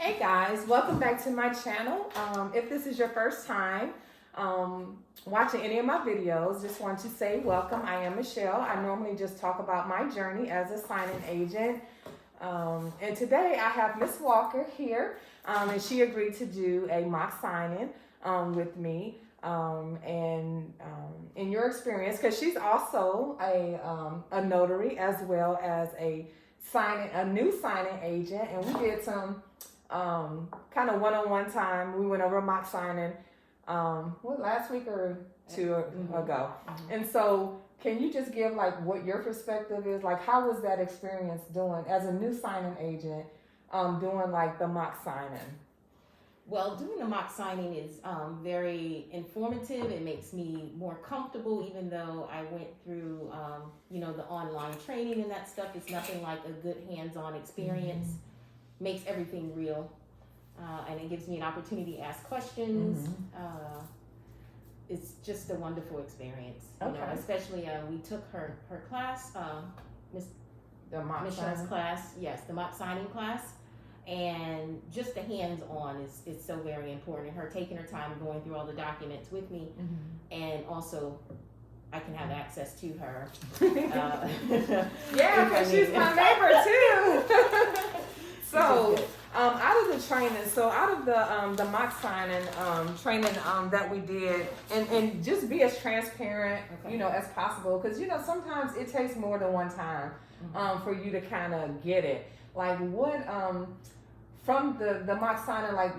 Hey guys, welcome back to my channel. If this is your first time watching any of my videos, just want to say welcome. I am Michelle. I normally just talk about my journey as a signing agent. And today I have Miss Walker here, and she agreed to do a mock signing with me. In your experience, because she's also a notary as well as a new signing agent, and we did some kind of one-on-one time. We went over mock signing last week or two ago. And so can you just give like what your perspective is, like how was that experience doing as a new signing agent, doing like the mock signing? Well, doing the mock signing is very informative. It makes me more comfortable, even though I went through the online training and that stuff. It's nothing like a good hands-on experience. Makes everything real, and it gives me an opportunity to ask questions. It's just a wonderful experience, especially we took her class, Michelle's class, the mock signing class, and just the hands-on is so very important. Her taking her time going through all the documents with me, and also I can have access to her. Yeah, because she's my neighbor too. So, out of the training, out of the mock signing training that we did, and just be as transparent, as possible, because sometimes it takes more than one time for you to kind of get it. Like what from the mock signing, like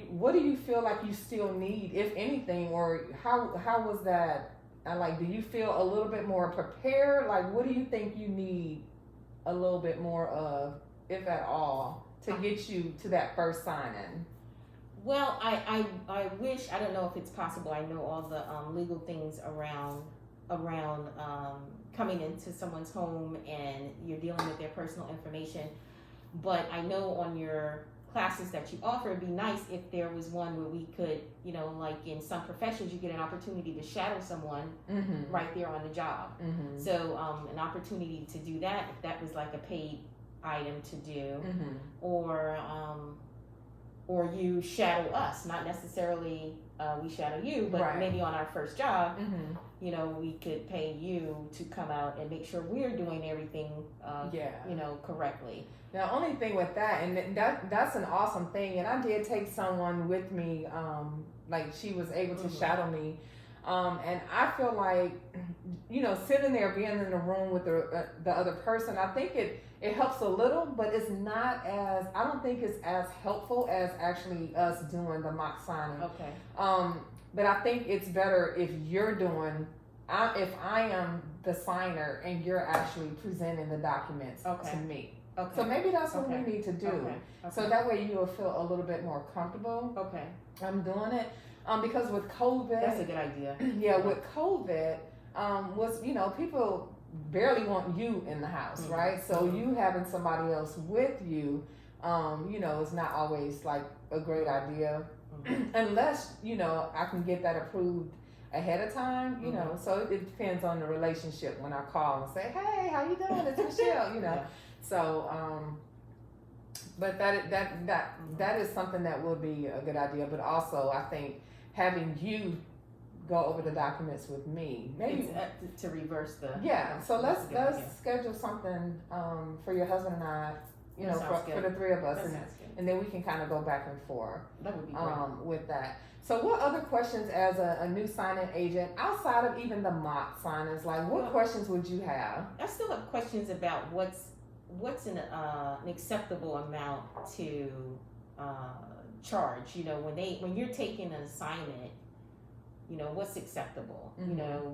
what do you feel like you still need, if anything, or how was that? Like, do you feel a little bit more prepared? Like, what do you think you need a little bit more of, if at all, to get you to that first signing? Well, I wish, I don't know if it's possible. I know all the legal things around coming into someone's home and you're dealing with their personal information. But I know on your classes that you offer, it'd be nice if there was one where we could, like in some professions, you get an opportunity to shadow someone right there on the job. So an opportunity to do that, if that was like a paid item to do, or you shadow us, not necessarily we shadow you, but maybe on our first job, we could pay you to come out and make sure we're doing everything correctly. The only thing with that, and that's an awesome thing, and I did take someone with me, like she was able to shadow me, and I feel like, sitting there, being in the room with the other person, I think it helps a little, but it's not as, I don't think it's as helpful as actually us doing the mock signing. Okay. But I think it's better if you're doing, if I am the signer and you're actually presenting the documents to me. Okay. So maybe that's what we need to do. Okay. So that way you will feel a little bit more comfortable. Okay. I'm doing it. Because with COVID. That's a good idea. Yeah, with COVID, people barely want you in the house, right? So you having somebody else with you, is not always like a great idea. Unless, I can get that approved ahead of time, so it depends on the relationship when I call and say, hey, how you doing? It's Michelle, So, but that is something that would be a good idea. But also, I think having you go over the documents with me, maybe to reverse the. Yeah. So let's schedule something for your husband and I, for the three of us, and then we can kind of go back and forth. That would be great. With that. So what other questions as a new signing agent, outside of even the mock signings, like what questions would you have? I still have questions about what's an acceptable amount to charge. When you're taking an assignment, what's acceptable.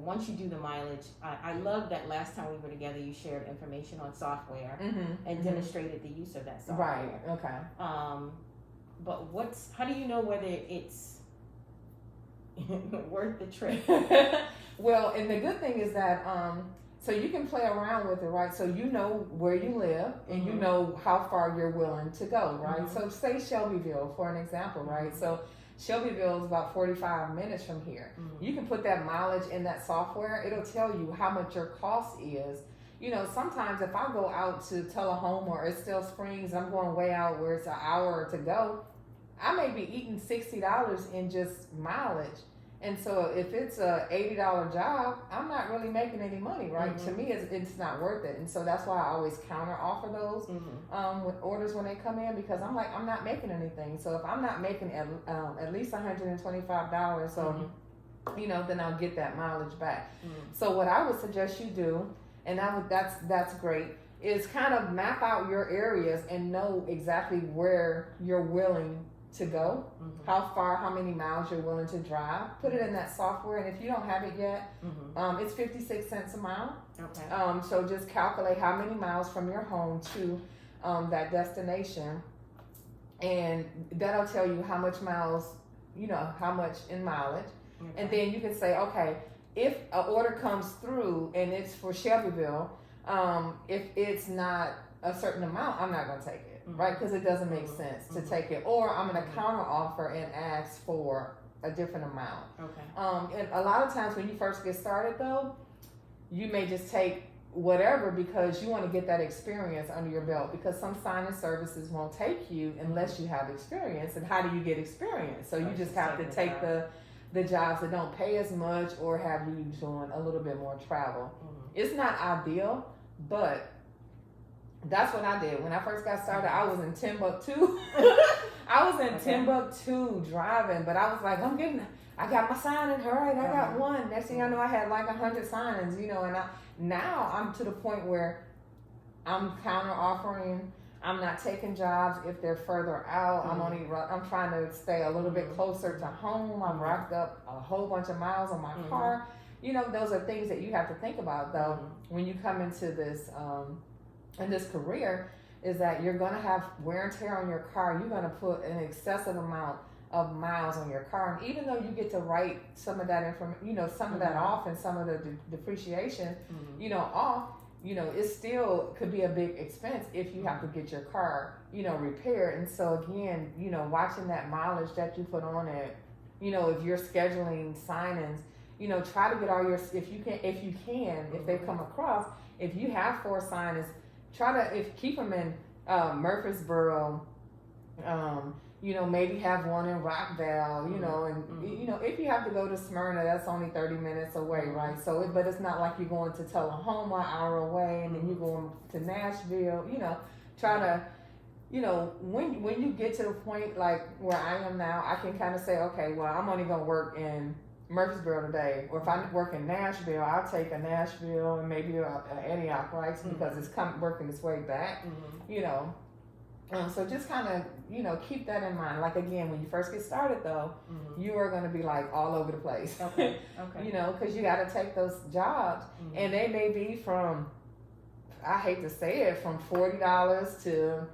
Once you do the mileage, I love that last time we were together you shared information on software and demonstrated the use of that software. Right. Okay. But how do you know whether it's worth the trip? Well, and the good thing is that so you can play around with it, right? So you know where you live and you know how far you're willing to go, right? So say Shelbyville for an example, right? So Shelbyville is about 45 minutes from here. You can put that mileage in that software. It'll tell you how much your cost is, sometimes if I go out to Tullahoma or Estelle Springs, I'm going way out where it's an hour to go, I may be eating $60 in just mileage. And so if it's a $80 job, I'm not really making any money, right? To me, it's not worth it. And so that's why I always counter offer those with orders when they come in, because I'm like, I'm not making anything. So if I'm not making at least $125, so then I'll get that mileage back. So what I would suggest you do, and that's great, is kind of map out your areas and know exactly where you're willing to go, how far, how many miles you're willing to drive. Put it in that software, and if you don't have it yet, it's 56 cents a mile. Okay. So just calculate how many miles from your home to that destination, and that'll tell you how much miles, how much in mileage. Okay. And then you can say, okay, if an order comes through and it's for Shelbyville, if it's not a certain amount, I'm not going to take it. Right, because it doesn't make sense to take it, or I'm going to counter offer and ask for a different amount. Okay. And a lot of times when you first get started, though, you may just take whatever because you want to get that experience under your belt. Because some sign-in services won't take you unless you have experience. And how do you get experience? So you just have to take the jobs that don't pay as much or have you doing a little bit more travel. It's not ideal, but that's what I did. When I first got started, I was in Timbuktu. I was in Timbuktu driving, but I was like, I got my signing, all right, I got one. Next thing I know, I had like 100 signings, and now I'm to the point where I'm counter offering. I'm not taking jobs if they're further out. I'm trying to stay a little bit closer to home. I've racked up a whole bunch of miles on my car. Those are things that you have to think about, though, when you come into this, in this career, is that you're going to have wear and tear on your car. You're going to put an excessive amount of miles on your car, and even though you get to write some of that information, some of that off, and some of the depreciation, off, it still could be a big expense if you have to get your car, repaired. And so again, watching that mileage that you put on it, if you're scheduling sign-ins, try to get all your, if they come across, if you have 4 sign-ins, try to keep them in Murfreesboro, maybe have one in Rockville, and if you have to go to Smyrna, that's only 30 minutes away, right? So, but it's not like you're going to Tullahoma, an hour away, and then you're going to Nashville, try to, when you get to the point like where I am now, I can kind of say, okay, well, I'm only going to work in Murfreesboro today, or if I work in Nashville, I'll take a Nashville and maybe a Antioch, right? Because it's working its way back, so just kind of, keep that in mind. Like, again, when you first get started, though, you are going to be like all over the place, because you got to take those jobs, and they may be from, I hate to say it, from $40 to,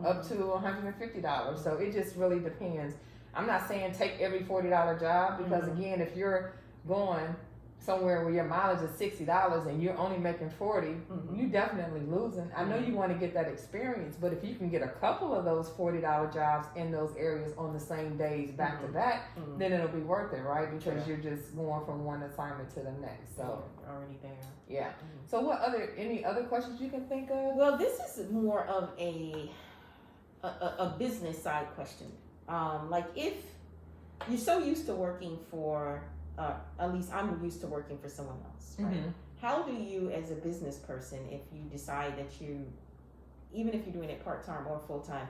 up to $150. So it just really depends. I'm not saying take every $40 job, because again, if you're going somewhere where your mileage is $60 and you're only making $40, you definitely losing. I know you want to get that experience, but if you can get a couple of those $40 jobs in those areas on the same days back to back, then it'll be worth it, right? Because you're just going from one assignment to the next. So already there. Yeah. So any other questions you can think of? Well, this is more of a business side question. Like, if you're so used to working for, at least I'm used to working for someone else, right? How do you, as a business person, if you decide that even if you're doing it part-time or full-time,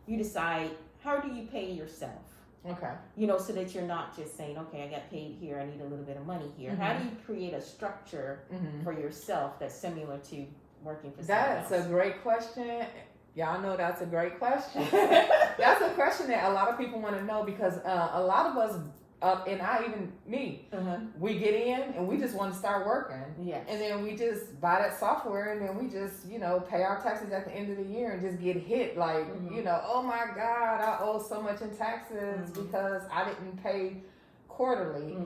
you decide, how do you pay yourself? Okay. So that you're not just saying, okay, I got paid here, I need a little bit of money here. How do you create a structure for yourself that's similar to working for someone else? That's a great question. Y'all know that's a great question. That's a question that a lot of people want to know, because a lot of us, and me, we get in and we just want to start working. Yes. And then we just buy that software, and then we just, pay our taxes at the end of the year and just get hit like, oh my God, I owe so much in taxes because I didn't pay quarterly.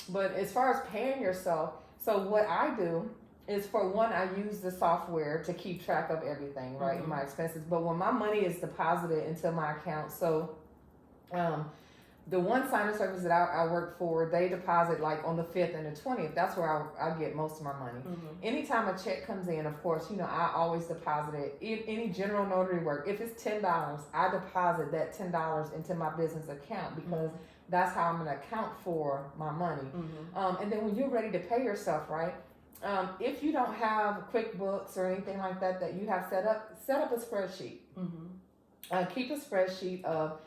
But as far as paying yourself, so what I do is, for one, I use the software to keep track of everything, right, my expenses. But when my money is deposited into my account, so the one signing service that I work for, they deposit like on the 5th and the 20th. That's where I get most of my money. Anytime a check comes in, of course, I always deposit it. Any general notary work, if it's $10, I deposit that $10 into my business account because that's how I'm going to account for my money. And then when you're ready to pay yourself, right? If you don't have QuickBooks or anything like that you have set up a spreadsheet. Keep a spreadsheet of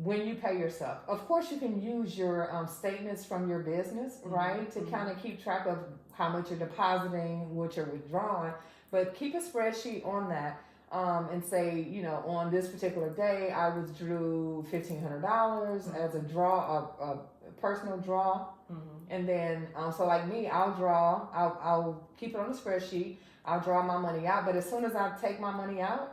when you pay yourself. Of course, you can use your statements from your business, right, to kind of keep track of how much you're depositing, what you're withdrawing. But keep a spreadsheet on that and say, on this particular day, I withdrew $1,500 as a draw, a personal draw. And then, so like me, I'll keep it on the spreadsheet. I'll draw my money out. But as soon as I take my money out,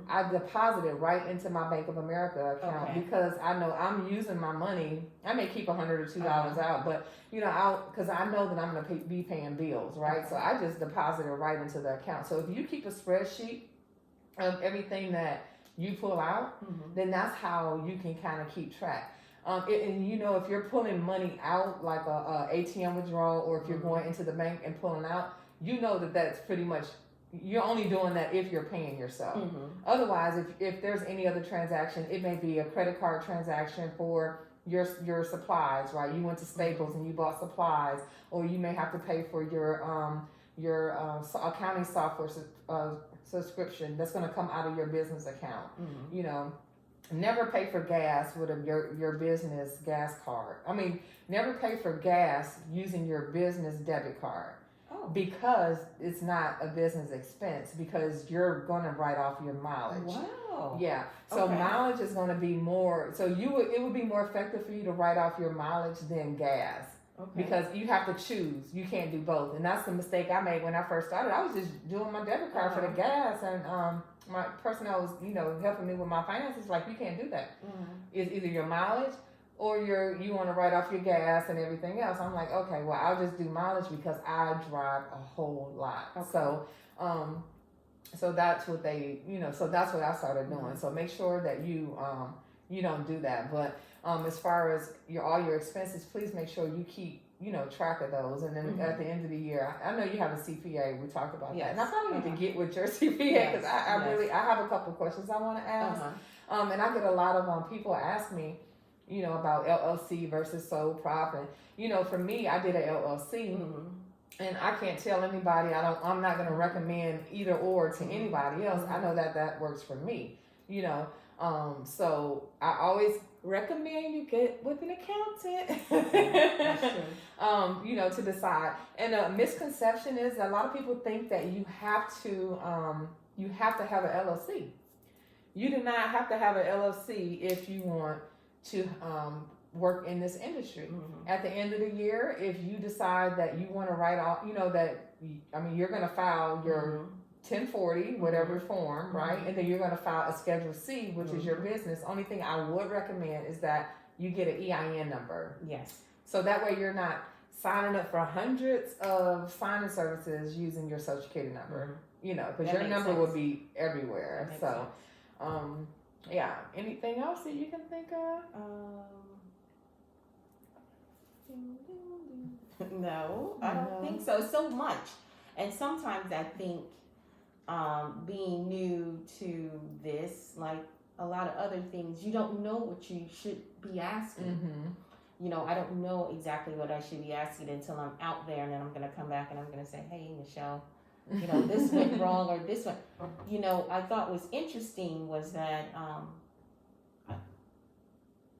I deposit it right into my Bank of America account because I know I'm using my money. I may keep $100 or $2 out, but because I know that I'm going to be paying bills, right? So I just deposit it right into the account. So if you keep a spreadsheet of everything that you pull out, then that's how you can kind of keep track. And if you're pulling money out like a ATM withdrawal, or if you're going into the bank and pulling out, that's pretty much. You're only doing that if you're paying yourself. Otherwise, if there's any other transaction, it may be a credit card transaction for your supplies, right? You went to Staples and you bought supplies, or you may have to pay for your accounting software subscription that's going to come out of your business account. Never pay for gas with your business gas card. Never pay for gas using your business debit card. Because it's not a business expense, because you're going to write off your mileage. Wow. Yeah. So mileage is going to be more. So it would be more effective for you to write off your mileage than gas. Because you have to choose. You can't do both. And that's the mistake I made when I first started. I was just doing my debit card for the gas, and my person that was helping me with my finances like, you can't do that. It's either your mileage or you want to write off your gas and everything else. I'm like, okay, well, I'll just do mileage because I drive a whole lot. So that's what so that's what I started doing. So make sure that you don't do that. But as far as all your expenses, please make sure you keep track of those. And then at the end of the year, I know you have a CPA. We talked about that, and I probably need to get with your CPA because I have a couple questions I want to ask. And I get a lot of people ask me, about LLC versus sole prop. And, for me, I did a LLC and I can't tell anybody, I'm not going to recommend either or to anybody else. I know that works for me, so I always recommend you get with an accountant, to decide. And a misconception is that a lot of people think that you have to have an LLC. You do not have to have an LLC if you want to work in this industry. At the end of the year, if you decide that you want to write off, you're going to file your 1040, whatever form, right? And then you're going to file a Schedule C, which is your business. Only thing I would recommend is that you get an EIN number. Yes. So that way you're not signing up for hundreds of signing services using your Social Security number, because your number will be everywhere. So, yeah. Anything else that you can think of? No, I don't think so. So much. And sometimes I think being new to this, like a lot of other things, you don't know what you should be asking. I don't know exactly what I should be asking until I'm out there, and then I'm going to come back and I'm going to say, hey, Michelle, this went wrong or this one. I thought was interesting was that,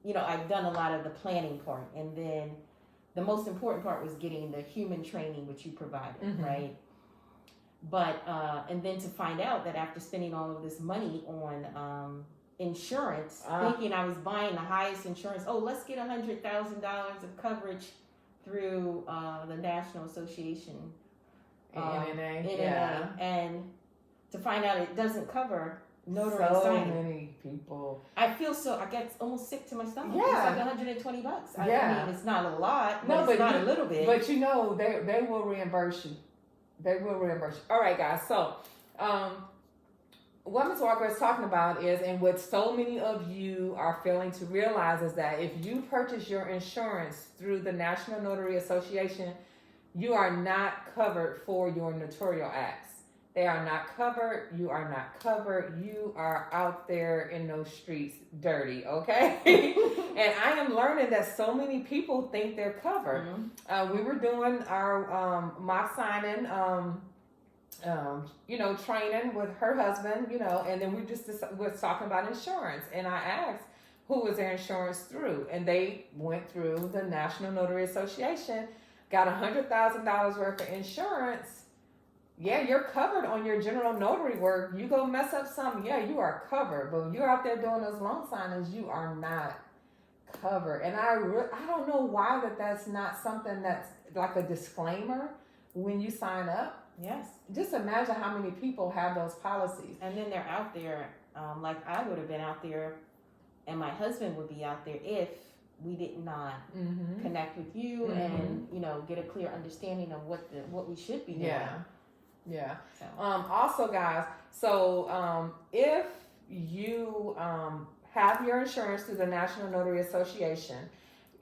I've done a lot of the planning part, and then the most important part was getting the human training, which you provided, right? But, and then to find out that after spending all of this money on insurance, thinking I was buying the highest insurance, let's get $100,000 of coverage through the National Association. NNA, and to find out it doesn't cover notary signing. So many people. I get almost sick to my stomach. Yeah. It's like $120. I mean, it's not a lot, but it's not a little bit. But they will reimburse you. They will reimburse you. All right, guys. So, what Ms. Walker is talking about is, and what so many of you are failing to realize, is that if you purchase your insurance through the National Notary Association, you are not covered for your notarial acts. They are not covered. You are not covered. You are out there in those streets dirty, okay? And I am learning that so many people think they're covered. We were doing our mock signing, training with her husband, and then we was talking about insurance. And I asked, who was their insurance through? And they went through the National Notary Association, got $100,000 worth of insurance. Yeah, you're covered on your general notary work. You go mess up something, yeah, you are covered. But when you're out there doing those loan signings, you are not covered. And I don't know why that's not something that's like a disclaimer when you sign up. Yes. Just imagine how many people have those policies. And then they're out there, like I would have been out there, and my husband would be out there if we did not connect with you and get a clear understanding of what we should be doing. Yeah. So. Also, guys, so if you have your insurance through the National Notary Association,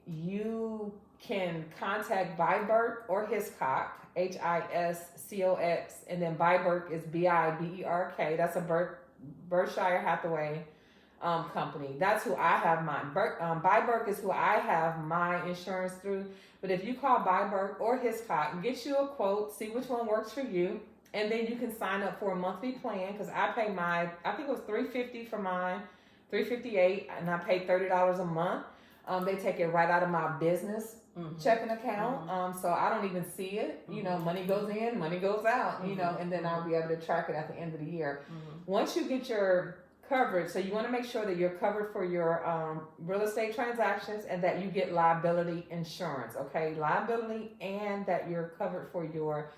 you can contact Biberk or Hiscox, Hiscox, and then Biberk is Biberk. That's a Berkshire Hathaway company. That's who I have mine. Biberk is who I have my insurance through. But if you call Biberk or Hiscox, get you a quote, see which one works for you, and then you can sign up for a monthly plan. Because I pay I think it was $350 for mine, $358, and I pay $30 a month. They take it right out of my business checking account, so I don't even see it. Money goes in, money goes out. And then I'll be able to track it at the end of the year. Once you get your coverage, so you want to make sure that you're covered for your real estate transactions and that you get liability insurance, okay? Liability, and that you're covered for your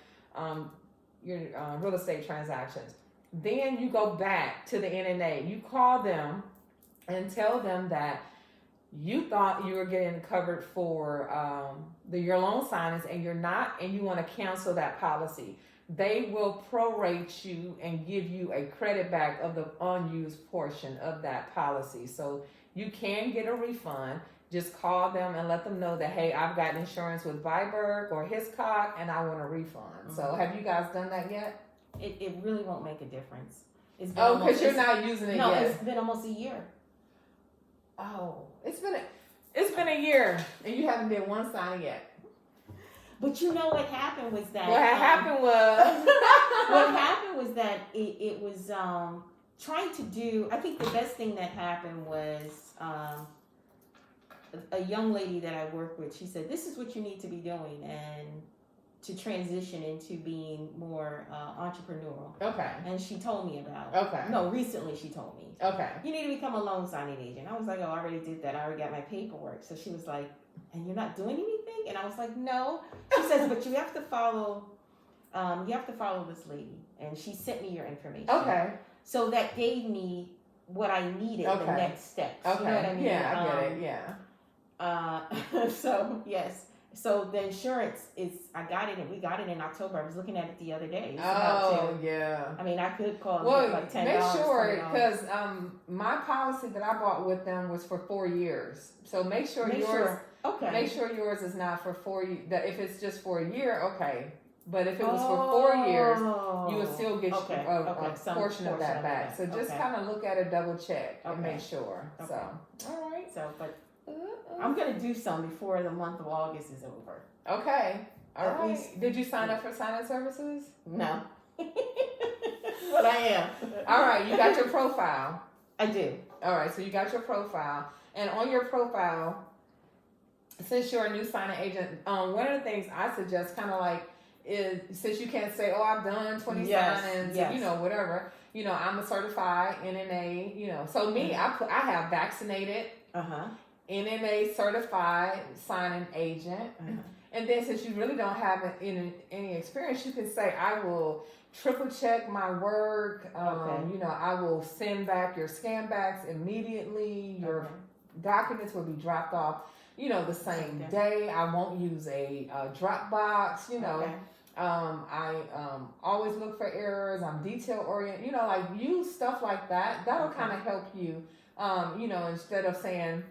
real estate transactions. Then you go back to the NNA. You call them and tell them that you thought you were getting covered for your loan signings and you're not, and you want to cancel that policy. They will prorate you and give you a credit back of the unused portion of that policy. So you can get a refund. Just call them and let them know that, hey, I've got insurance with Biberk or Hiscox and I want a refund. So have you guys done that yet? It really won't make a difference. Because you're not using it yet. No, it's been almost a year. Oh, it's been a year and you haven't did one signing yet. But what happened was that what happened was that it was trying to do. I think the best thing that happened was a young lady that I work with. She said, "This is what you need to be doing," and to transition into being more entrepreneurial. Okay. And she told me about. Okay. No, recently she told me. Okay. You need to become a loan signing agent. I was like, oh, I already did that. I already got my paperwork. So she was like, and you're not doing anything? And I was like, no. She says, but you have to follow this lady. And she sent me your information. Okay. So that gave me what I needed, the next steps. Okay. You know what I mean? Yeah, I get it. Yeah. So, yes. So the insurance I got it, and we got it in October. I was looking at it the other day. Yeah. I mean, I could call like $10. Make sure, because my policy that I bought with them was for 4 years. So make sure yours. Okay. Make sure yours is not for 4 years. That if it's just for a year, okay. But if it was for 4 years, you would still get a portion of that back. So just kind of look at it, double check, and make sure. Okay. So, all right. So, but I'm going to do some before the month of August is over. Okay. All right. Did you sign up for sign-up services? No. But I am. All right. You got your profile. I do. All right. So you got your profile. And on your profile, since you're a new signing agent, one of the things I suggest kind of like is, since you can't say, oh, I've done 20 signings, whatever, I'm a certified NNA, so me, I have vaccinated, NNA certified signing agent. And then since you really don't have any experience, you can say, I will triple check my work. I will send back your scan backs immediately. Your documents will be dropped off, the same day. I won't use a Dropbox, I always look for errors. I'm detail oriented. You know, like use stuff like that. That'll Okay. kind of help you. You know, instead of saying,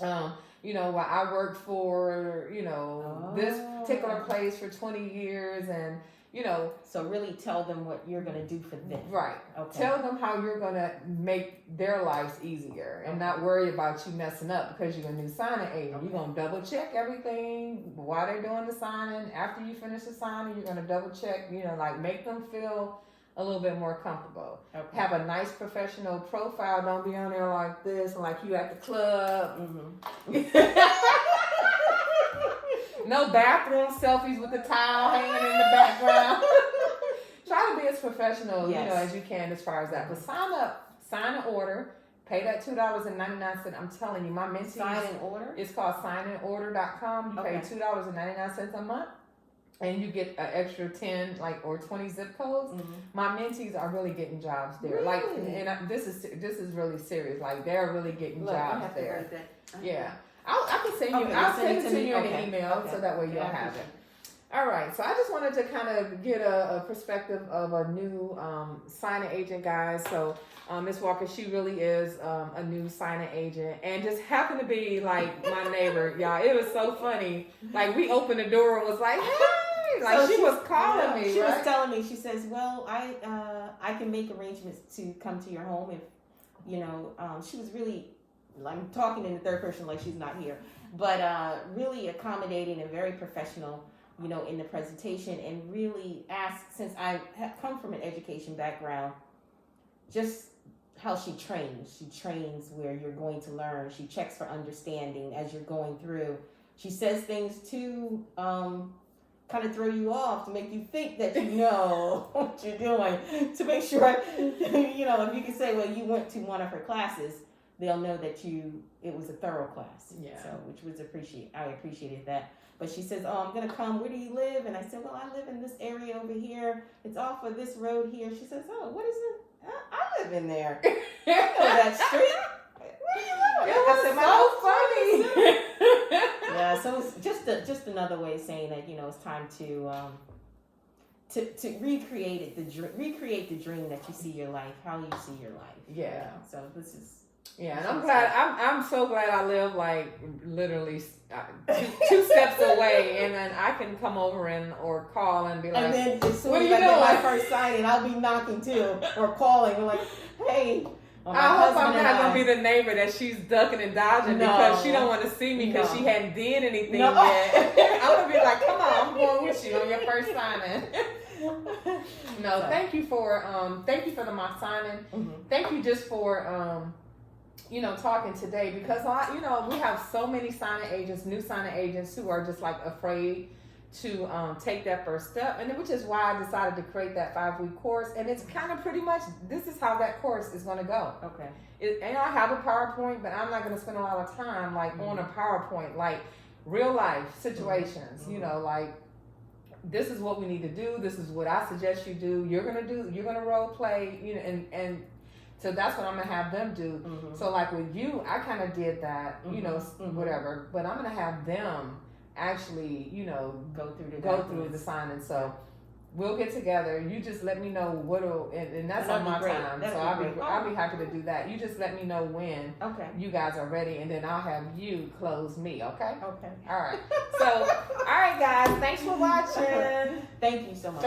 you know, well, I worked for, you know, this particular place for 20 years and, you know. So really tell them what you're going to do for them. Right. Okay. Tell them how you're going to make their lives easier and not worry about you messing up because you're a new signing agent. Okay. You're going to double check everything while they're doing the signing. After you finish the signing, you're going to double check, you know, like make them feel a little bit more comfortable. Okay. Have a nice professional profile. Don't be on there like this, like you at the club. No bathroom selfies with the towel hanging in the background. Try to be as professional, you know, as you can as far as that. But sign an order, pay that $2.99. I'm telling you, my mentee. Sign an order? It's called signinorder.com. You pay $2.99 a month. And you get an extra 10 or 20 zip codes. My mentees are really getting jobs there. Really? Like, and this is really serious. Like they're really getting jobs there. Yeah, I can send you. I'll send it to you in an email so that way you'll have it. All right. So I just wanted to kind of get a perspective of a new signing agent, guys. So Miss Walker, she really is a new signing agent, and just happened to be like my neighbor, y'all. It was so funny. Like we opened the door and was like, hey, like so she was calling me. She right? was telling me. She says, "Well, I can make arrangements to come to your home if you know." She was really. I'm talking in the third person like she's not here, but really accommodating and very professional, you know, in the presentation, and really asked, since I have come from an education background, just how she trains. She trains where you're going to learn. She checks for understanding as you're going through. She says things to kind of throw you off, to make you think that you know what you're doing, to make sure, you know, if you can say, well, you went to one of her classes, they'll know that it was a thorough class. Yeah. So, which was I appreciated that. But she says, oh, I'm going to come. Where do you live? And I said, well, I live in this area over here. It's off of this road here. She says, oh, what is it? I live in there. I know that street. Where do you live? I said, so funny. Yeah, so it's just another way of saying that, you know, it's time to recreate the dream that you see your life, how you see your life. Yeah. You know? So this is. Yeah, and I'm so glad I live like literally two steps away, and then I can come over or call and be like, and then as soon what as are I you get doing? my first signing, I'll be knocking too, or calling, like, hey. I hope I'm not gonna be the neighbor that she's ducking and dodging because she don't want to see me because she hadn't did anything yet. I'm gonna be like, come on, I'm going with you on your first signing. No, thank you for the mock signing. Thank you just for you know, talking today, because you know, we have so many signing agents, new signing agents who are just like afraid to take that first step, and which is why I decided to create that 5-week course. And it's kind of pretty much, this is how that course is going to go. Okay. And I have a PowerPoint, but I'm not going to spend a lot of time like on a PowerPoint, like real life situations. You know, like this is what we need to do. This is what I suggest you do. You're gonna role play. You know, and so that's what I'm gonna have them do. So like with you, I kind of did that. You know, whatever. But I'm gonna have them actually, you know, go through the signing. So we'll get together. You just let me know what'll, and that's on my time. So I'll be happy to do that. You just let me know when you guys are ready, and then I'll have you close me. Okay. Okay. All right. So, all right, guys. Thanks for watching. Thank you so much.